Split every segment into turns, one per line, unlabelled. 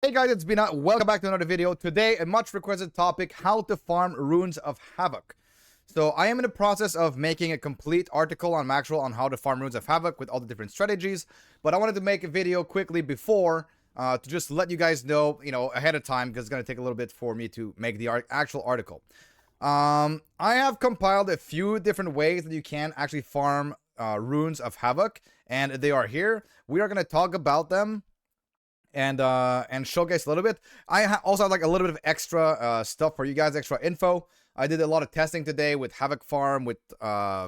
Hey guys, it's Bina. Welcome back to another video. Today, a much requested topic, how to farm Runes of Havoc. So I am in the process of making a complete article on Maxwell on how to farm Runes of Havoc with all the different strategies. But I wanted to make a video quickly before to just let you guys know, ahead of time, because it's going to take a little bit for me to make the actual article. I have compiled a few different ways that you can actually farm Runes of Havoc, and they are here. We are going to talk about them and showcase a little bit. I also have like a little bit of extra stuff for you guys, extra info. I did a lot of testing today with Havoc Farm, with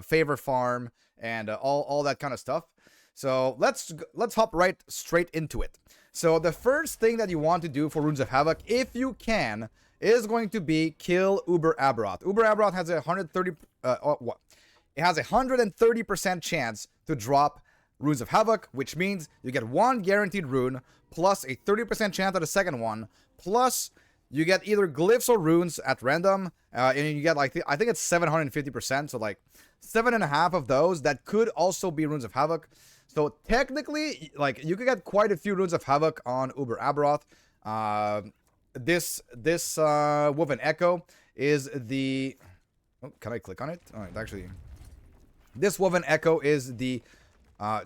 Favor Farm, and all that kind of stuff. So let's hop right straight into it. So the first thing that you want to do for Runes of Havoc, if you can, is going to be kill Aberroth. Aberroth has a 130% chance to drop Runes of Havoc, which means you get one guaranteed rune, plus a 30% chance of the second one, plus you get either glyphs or runes at random, and you get like, I think it's 750%, so like 7.5 of those that could also be Runes of Havoc. So technically, like, you could get quite a few Runes of Havoc on Aberroth. This Dwarven Echo is the... Oh, can I click on it? All right, actually... This Dwarven Echo is the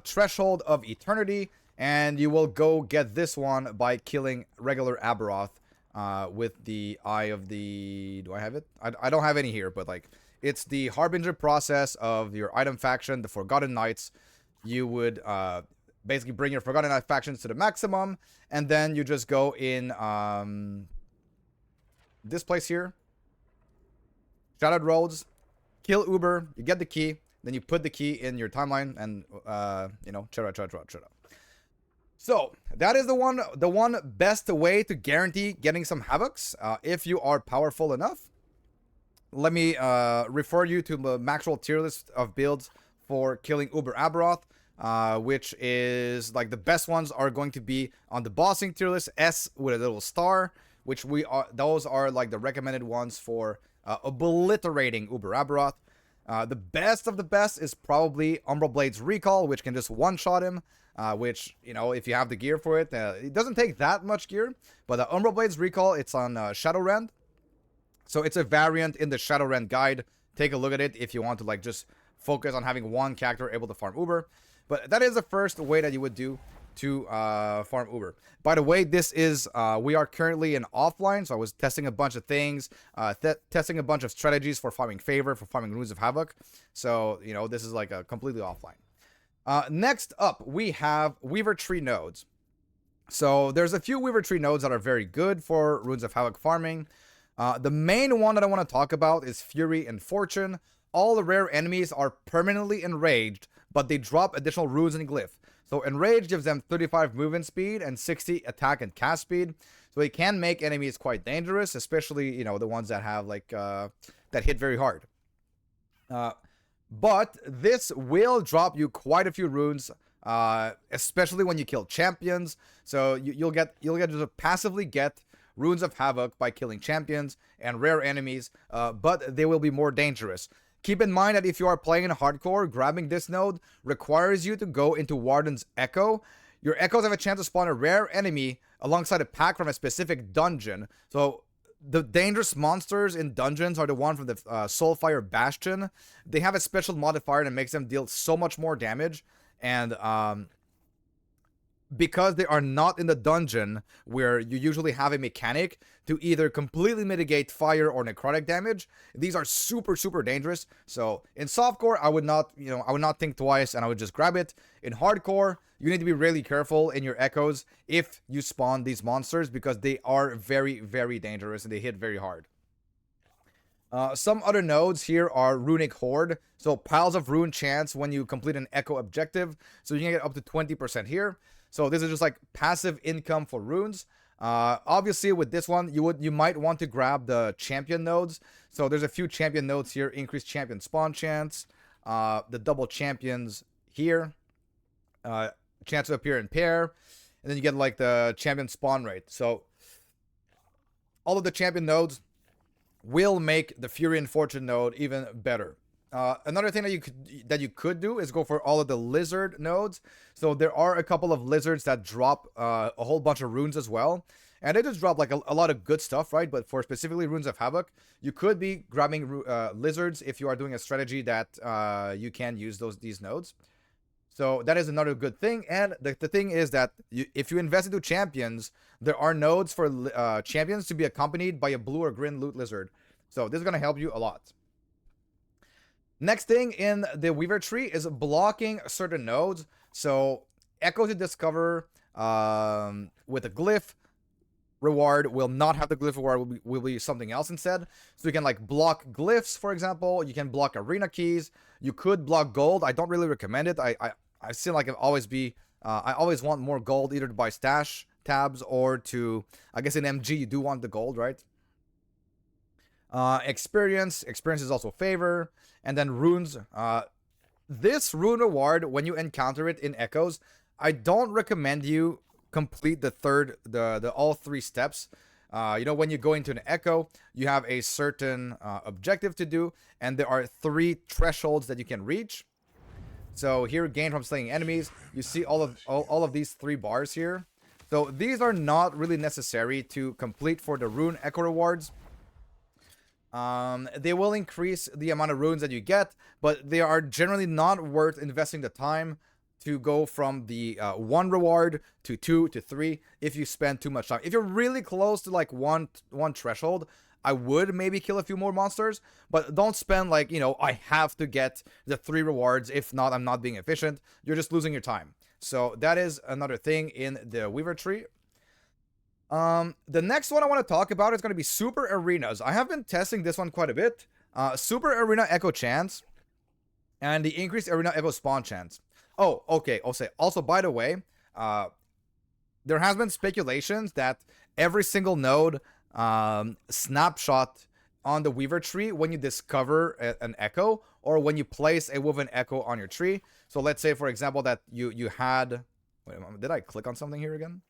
Threshold of Eternity, and you will go get this one by killing regular Aberroth with the Eye of the... Do I have it? I don't have any here, but like, it's the Harbinger process of your item faction, the Forgotten Knights. You would basically bring your Forgotten Knight factions to the maximum, and then you just go in this place here, Shadowed Roads, kill Uber, you get the key, then you put the key in your timeline, and etc. So that is the one best way to guarantee getting some Havocs if you are powerful enough. Let me refer you to the Maxwell tier list of builds for killing Aberroth, which is like the best ones are going to be on the bossing tier list, S with a little star, which those are like the recommended ones for obliterating Aberroth. The best of the best is probably Umbral Blade's Recall, which can just one-shot him, which, if you have the gear for it, it doesn't take that much gear, but the Umbral Blade's Recall, it's on Shadowrend, so it's a variant in the Shadowrend guide. Take a look at it if you want to, like, just focus on having one character able to farm Uber, but that is the first way that you would do to farm Uber. By the way, this is we are currently in offline, so I was testing a bunch of things, testing a bunch of strategies for farming Favor, for farming Runes of Havoc. So this is like a completely offline. Next up, we have Weaver Tree nodes. So there's a few Weaver Tree nodes that are very good for Runes of Havoc farming. The main one that I want to talk about is Fury and Fortune. All the rare enemies are permanently enraged, but they drop additional runes and glyph. So Enrage gives them 35 movement speed and 60 attack and cast speed. So it can make enemies quite dangerous, especially, the ones that have like, that hit very hard. But this will drop you quite a few runes, especially when you kill champions. So you'll get to passively get Runes of Havoc by killing champions and rare enemies, but they will be more dangerous. Keep in mind that if you are playing in hardcore, grabbing this node requires you to go into Warden's Echo. Your Echoes have a chance to spawn a rare enemy alongside a pack from a specific dungeon. So the dangerous monsters in dungeons are the one from the Soulfire Bastion. They have a special modifier that makes them deal so much more damage. And because they are not in the dungeon where you usually have a mechanic to either completely mitigate fire or necrotic damage, these are super dangerous. So in softcore, I would not think twice, and I would just grab it. In hardcore, you need to be really careful in your Echoes if you spawn these monsters, because they are very dangerous and they hit very hard. Some other nodes here are Runic Horde, so piles of rune chance when you complete an Echo objective, so you can get up to 20% here. So this is just like passive income for runes. Obviously with this one, you might want to grab the champion nodes. So there's a few champion nodes here: increased champion spawn chance, the double champions here, chance to appear in pair, and then you get like the champion spawn rate. So all of the champion nodes will make the Fury and Fortune node even better. Another thing that you could do is go for all of the lizard nodes. So there are a couple of lizards that drop a whole bunch of runes as well. And they just drop like a lot of good stuff, right? But for specifically Runes of Havoc, you could be grabbing lizards if you are doing a strategy that you can use these nodes. So that is another good thing. And the thing is that if you invest into champions, there are nodes for champions to be accompanied by a blue or green loot lizard. So this is going to help you a lot. Next thing in the Weaver tree is blocking certain nodes. So echoes you discover with a glyph reward will not have the glyph reward, will be something else instead. So you can like block glyphs, for example. You can block arena keys. You could block gold. I don't really recommend it. I feel like I always want more gold, either to buy stash tabs or to, I guess in MG you do want the gold, right? Experience is also favor. And then runes. This rune reward, when you encounter it in echoes, I don't recommend you complete the all three steps. You know, when you go into an echo, you have a certain objective to do, and there are 3 thresholds that you can reach. So here, gain from slaying enemies. You see all of these 3 bars here. So these are not really necessary to complete for the rune echo rewards. They will increase the amount of runes that you get, but they are generally not worth investing the time to go from the 1 reward to 2 to 3 if you spend too much time. If you're really close to like one threshold, I would maybe kill a few more monsters, but don't spend like, you know, I have to get the 3 rewards. If not, I'm not being efficient. You're just losing your time. So that is another thing in the Weaver tree. The next one I want to talk about is going to be Super Arenas. I have been testing this one quite a bit. Super Arena Echo chance and the increased Arena Echo spawn chance. Oh, okay. Also, by the way, there has been speculations that every single node snapshot on the Weaver tree when you discover an echo or when you place a woven echo on your tree. So let's say, for example, that you had... Wait a moment, did I click on something here again?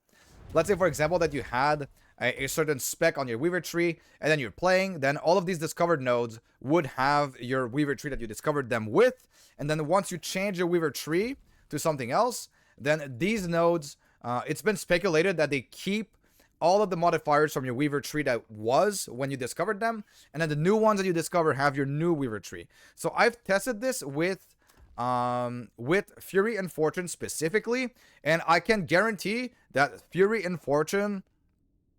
Let's say, for example, that you had a certain spec on your Weaver tree, and then you're playing, then all of these discovered nodes would have your Weaver tree that you discovered them with, and then once you change your Weaver tree to something else, then these nodes, it's been speculated that they keep all of the modifiers from your Weaver tree that was when you discovered them, and then the new ones that you discover have your new Weaver tree. So I've tested this with Fury and Fortune specifically, and I can guarantee that Fury and Fortune,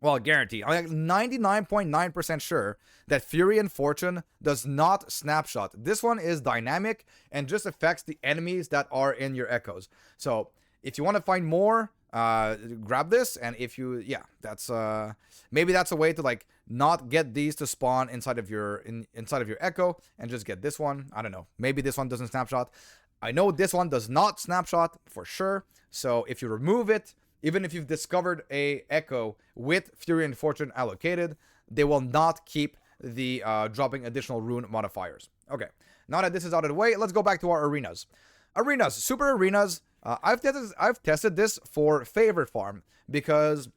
well, guarantee, I'm like 99.9% sure that Fury and Fortune does not snapshot. This one is dynamic and just affects the enemies that are in your echoes. So if you want to find more, grab this, and if you, yeah, that's maybe that's a way to like not get these to spawn inside of your echo and just get this one. I don't know, maybe this one doesn't snapshot. I know this one does not snapshot for sure. So if you remove it, even if you've discovered a echo with Fury and Fortune allocated, they will not keep the dropping additional rune modifiers. Okay, now that this is out of the way, let's go back to our arenas. Super arenas. I've tested this for favorite farm because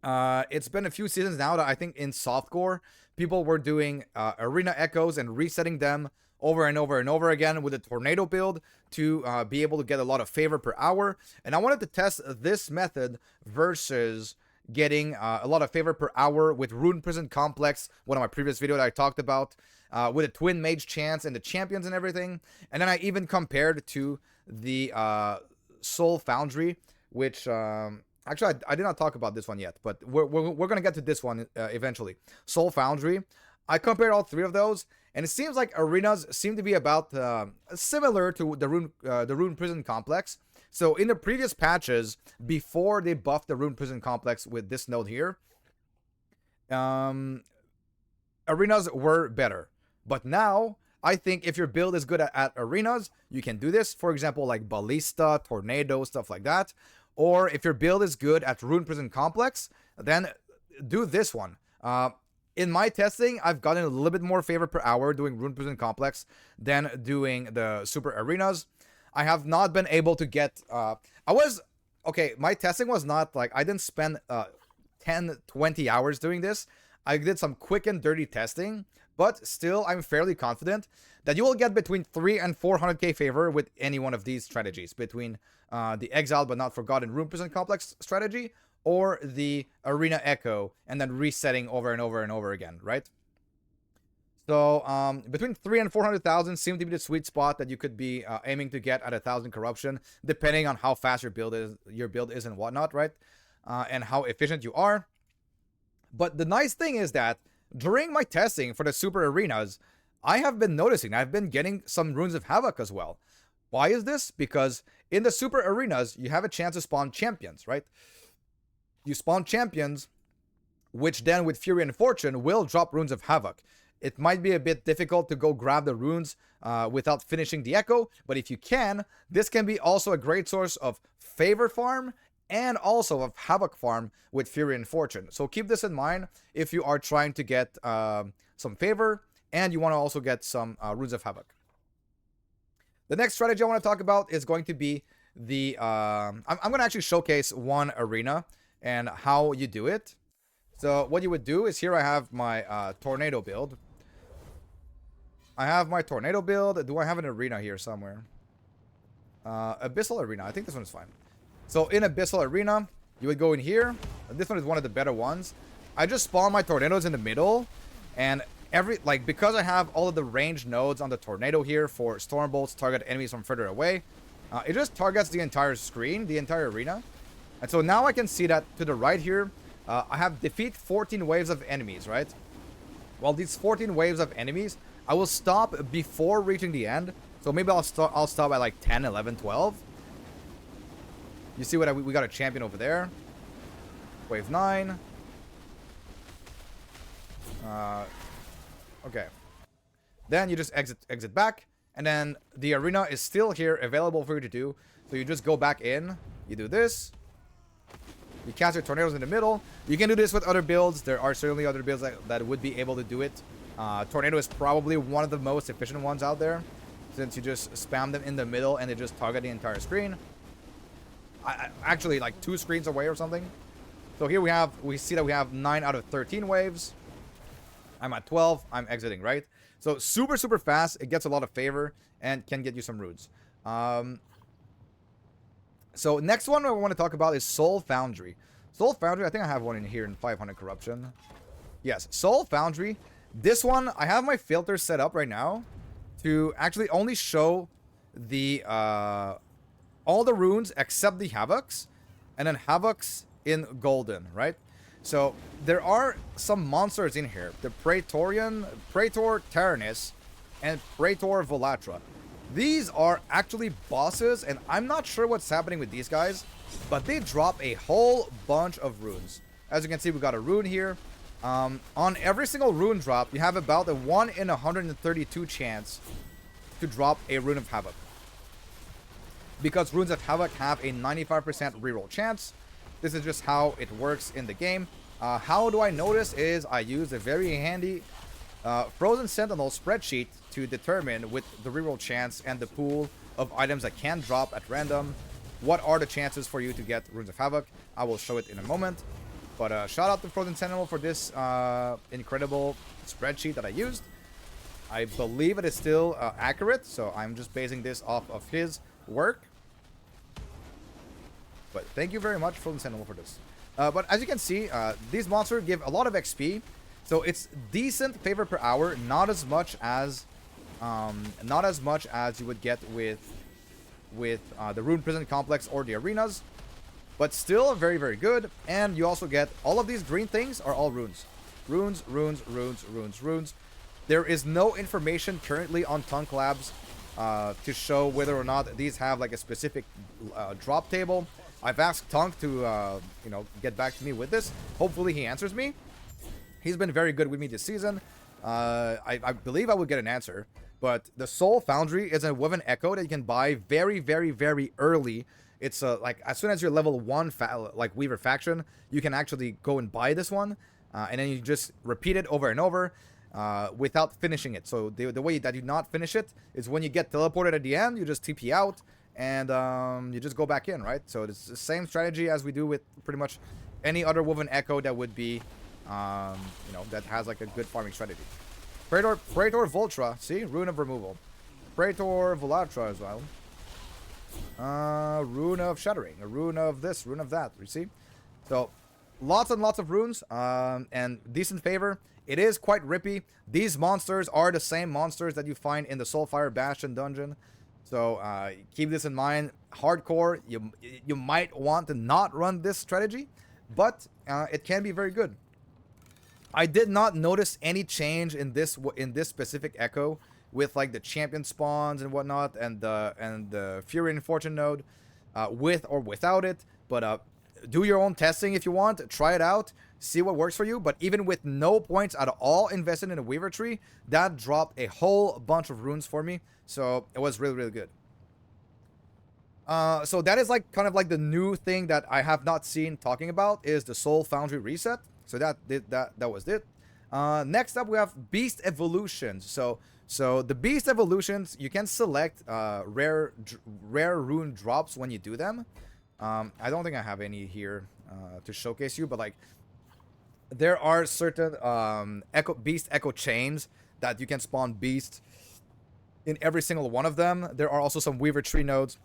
it's been a few seasons now that I think in softcore people were doing arena echoes and resetting them over and over and over again with a tornado build to be able to get a lot of favor per hour. And I wanted to test this method versus getting a lot of favor per hour with Rune Prison Complex, one of my previous videos that I talked about, with a Twin Mage chance and the champions and everything. And then I even compared to the Soul Foundry, which actually I did not talk about this one yet, but we're going to get to this one eventually. Soul Foundry. I compared all 3 of those, and it seems like arenas seem to be about similar to the Rune Prison Complex. So in the previous patches, before they buffed the Rune Prison Complex with this node here, arenas were better. But now, I think if your build is good at arenas, you can do this. For example, like Ballista, Tornado, stuff like that. Or if your build is good at Rune Prison Complex, then do this one. In my testing, I've gotten a little bit more favor per hour doing Rune Prison Complex than doing the Super Arenas. I have not been able to get... my testing was not like... I didn't spend 10, 20 hours doing this. I did some quick and dirty testing, but still, I'm fairly confident that you will get between 3 and 400k favor with any one of these strategies, between the Exile but not Forgotten Rune Prison Complex strategy, or the Arena Echo, and then resetting over and over and over again, right? So between 300,000 and 400,000 seem to be the sweet spot that you could be aiming to get at 1,000 corruption, depending on how fast your build is and whatnot, right? And how efficient you are. But the nice thing is that during my testing for the super arenas, I have been noticing I've been getting some runes of havoc as well. Why is this? Because in the super arenas, you have a chance to spawn champions, right? You spawn champions, which then with Fury and Fortune will drop runes of havoc. It might be a bit difficult to go grab the runes without finishing the echo, but if you can, this can be also a great source of favor farm and also of havoc farm with Fury and Fortune. So keep this in mind if you are trying to get some favor and you want to also get some runes of havoc. The next strategy I want to talk about is going to be the I'm going to actually showcase one arena and how you do it. So what you would do is, here I have my tornado build. I have my tornado build. Do I have an arena here somewhere? Abyssal arena. I think this one is fine. So in Abyssal arena, you would go in here. This one is one of the better ones. I just spawn my tornadoes in the middle, and because I have all of the ranged nodes on the tornado here for storm bolts target enemies from further away, it just targets the entire screen, the entire arena. And so now I can see that to the right here, I have defeat 14 waves of enemies, right? Well, these 14 waves of enemies, I will stop before reaching the end. So maybe I'll stop at like 10, 11, 12. You see what we got a champion over there. Wave 9. Okay. Then you just exit back, and then the arena is still here available for you to do. So you just go back in, you do this. You cast your tornadoes in the middle. You can do this with other builds. There are certainly other builds that would be able to do it. Tornado is probably one of the most efficient ones out there, since you just spam them in the middle and they just target the entire screen. Actually, like 2 screens away or something. So here we see that we have 9 out of 13 waves. I'm at 12. I'm exiting, right? So super, super fast. It gets a lot of favor and can get you some runes. So next one I want to talk about is Soul Foundry. Soul Foundry, I think I have one in here in 500 corruption. Yes, Soul Foundry. This one, I have my filter set up right now to actually only show the all the runes except the havocs, and then havocs in golden, right? So there are some monsters in here: the Praetor Tyrannus, and Praetor Volatra. These are actually bosses, and I'm not sure what's happening with these guys, but they drop a whole bunch of runes. As you can see, we got a rune here. On every single rune drop, you have about a 1 in 132 chance to drop a rune of havoc. Because runes of havoc have a 95% reroll chance. This is just how it works in the game. How do I notice is I use a very handy Frozen Sentinel spreadsheet to determine, with the reroll chance and the pool of items that can drop at random, what are the chances for you to get runes of havoc. I will show it in a moment. But shout out to Frozen Sentinel for this incredible spreadsheet that I used. I believe it is still accurate, so I'm just basing this off of his work. But thank you very much, Frozen Sentinel, for this. But as you can see, these monsters give a lot of XP, so it's decent favor per hour, not as much as you would get with the Rune Prison Complex or the arenas. But still very, very good. And you also get all of these green things are all runes. Runes, runes, runes, runes, runes. There is no information currently on Tunk Labs to show whether or not these have like a specific drop table. I've asked Tunk to get back to me with this. Hopefully he answers me. He's been very good with me this season. I believe I will get an answer. But the Soul Foundry is a Woven Echo that you can buy very, very, very early. It's like as soon as you're level 1 Weaver faction, you can actually go and buy this one, and then you just repeat it over and over without finishing it. So the way that you not finish it is when you get teleported at the end, you just TP out and you just go back in, right? So it's the same strategy as we do with pretty much any other Woven Echo that would be, that has like a good farming strategy. Praetor Voltra, see, Rune of Removal. Praetor Volatra as well. Rune of Shattering, a rune of this, rune of that, you see? So lots and lots of runes, and decent favor. It is quite rippy. These monsters are the same monsters that you find in the Soulfire Bastion dungeon. So keep this in mind. Hardcore, you might want to not run this strategy, but it can be very good. I did not notice any change in this specific echo with like the champion spawns and whatnot, and the Fury and Fortune node, with or without it. But do your own testing if you want. Try it out. See what works for you. But even with no points at all invested in a Weaver tree, that dropped a whole bunch of runes for me. So it was really, really good. So that is like kind of like the new thing that I have not seen talking about is the Soul Foundry reset. So that was it. Next up we have Beast Evolutions. So the Beast Evolutions, you can select rare rune drops when you do them. I don't think I have any here to showcase you, but like there are certain beast echo chains that you can spawn beasts in every single one of them. There are also some Weaver tree nodes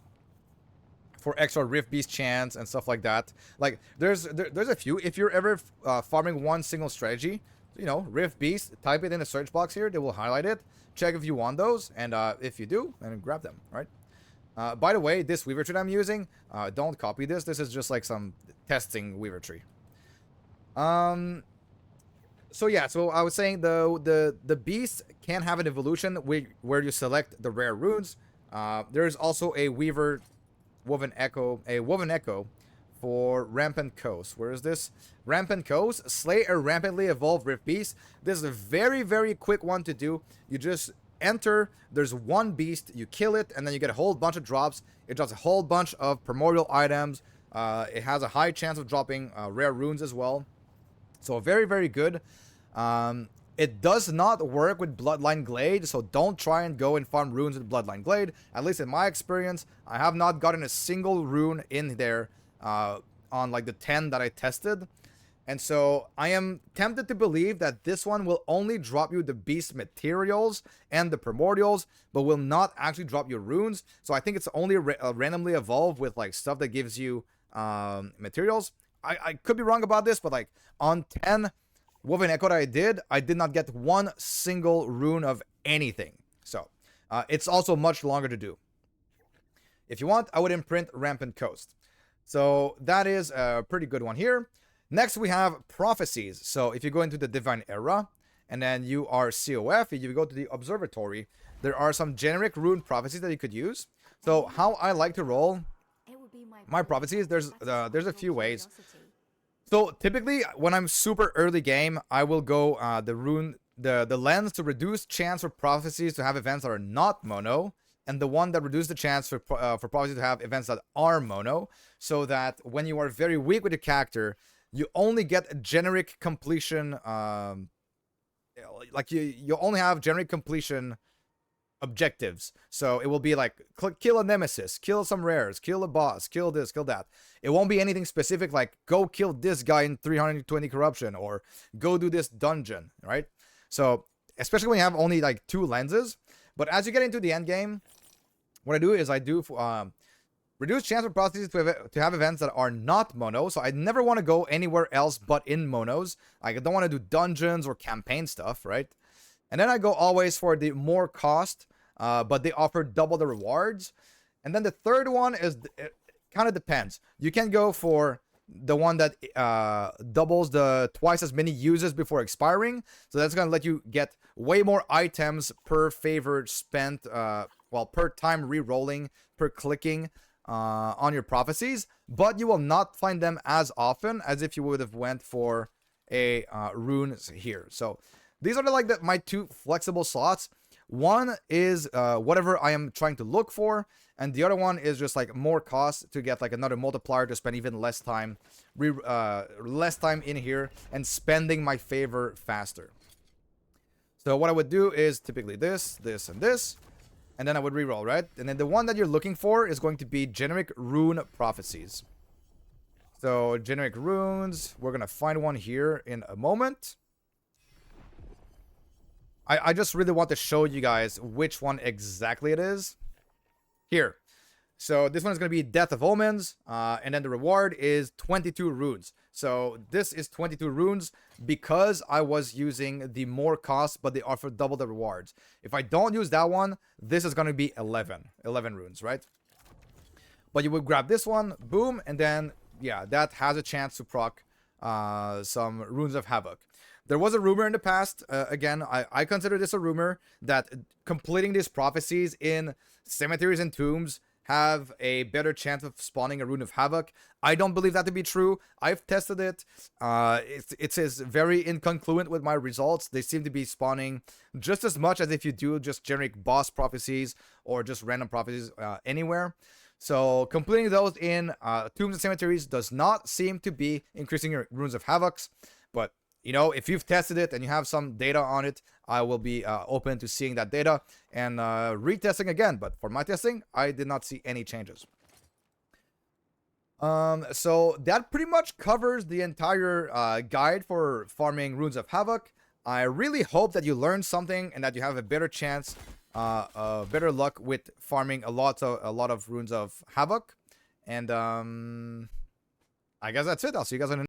for extra Rift Beast chance and stuff like that. Like there's a few. If you're ever farming one single strategy, you know, Rift Beast, type it in the search box here. They will highlight it. Check if you want those, and if you do, then grab them. Right. By the way, this Weaver tree I'm using, don't copy this. This is just like some testing Weaver tree. So yeah, so I was saying the beast can have an evolution where you select the rare runes. There's also a woven echo for Rampant Coast. Where is this? Rampant Coast. Slay a rampantly evolved Rift Beast. This is a very, very quick one to do. You just enter, there's one beast, you kill it, and then you get a whole bunch of drops. It drops a whole bunch of primordial items. It has a high chance of dropping rare runes as well. So very, very good. It does not work with Bloodline Glade, so don't try and go and farm runes with Bloodline Glade. At least in my experience, I have not gotten a single rune in there on like the 10 that I tested. And so I am tempted to believe that this one will only drop you the beast materials and the primordials, but will not actually drop you runes. So I think it's only randomly evolved with like stuff that gives you materials. I could be wrong about this, but like on 10 Woven Echo that I did not get one single rune of anything. So it's also much longer to do. If you want, I would imprint Rampant Coast. So that is a pretty good one here. Next, we have prophecies. So if you go into the Divine Era, and then you are COF, if you go to the Observatory, there are some generic rune prophecies that you could use. So how I like to roll my prophecies, there's a few ways. So typically, when I'm super early game, I will go the lens to reduce chance for prophecies to have events that are not mono, and the one that reduces the chance for prophecies to have events that are mono, so that when you are very weak with your character, you only get a generic completion. Like you only have generic completion objectives. So it will be like kill a nemesis, kill some rares, kill a boss, kill this, kill that. It won't be anything specific like go kill this guy in 320 corruption or go do this dungeon, right? So especially when you have only like 2 lenses. But as you get into the end game, what I do is I do reduce chance for prophecies to have events that are not mono. So I never want to go anywhere else but in monos. I don't want to do dungeons or campaign stuff, right? And then I go always for the more cost, but they offer double the rewards. And then the third one is, it kind of depends. You can go for the one that doubles the twice as many uses before expiring. So that's going to let you get way more items per favor spent, per time re-rolling, per clicking on your prophecies. But you will not find them as often as if you would have went for a runes here. So these are my 2 flexible slots. One is whatever I am trying to look for, and the other one is just like more cost to get like another multiplier to spend even less time, in here and spending my favor faster. So what I would do is typically this, and this, and then I would reroll, right? And then the one that you're looking for is going to be generic rune prophecies. So generic runes, we're gonna find one here in a moment. I just really want to show you guys which one exactly it is. Here. So this one is going to be Death of Omens, and then the reward is 22 runes. So this is 22 runes because I was using the more cost, but they offer double the rewards. If I don't use that one, this is going to be 11 runes, right? But you would grab this one, boom, and then, yeah, that has a chance to proc some Runes of Havoc. There was a rumor in the past, again, I consider this a rumor, that completing these prophecies in cemeteries and tombs have a better chance of spawning a Rune of Havoc. I don't believe that to be true. I've tested it. It is very incongruent with my results. They seem to be spawning just as much as if you do just generic boss prophecies or just random prophecies anywhere. So completing those in tombs and cemeteries does not seem to be increasing your Runes of Havocs. But, you know, if you've tested it and you have some data on it, I will be open to seeing that data and retesting again. But for my testing, I did not see any changes. So that pretty much covers the entire guide for farming Runes of Havoc. I really hope that you learned something and that you have a better chance, better luck with farming a lot of Runes of Havoc. And I guess that's it. I'll see you guys on the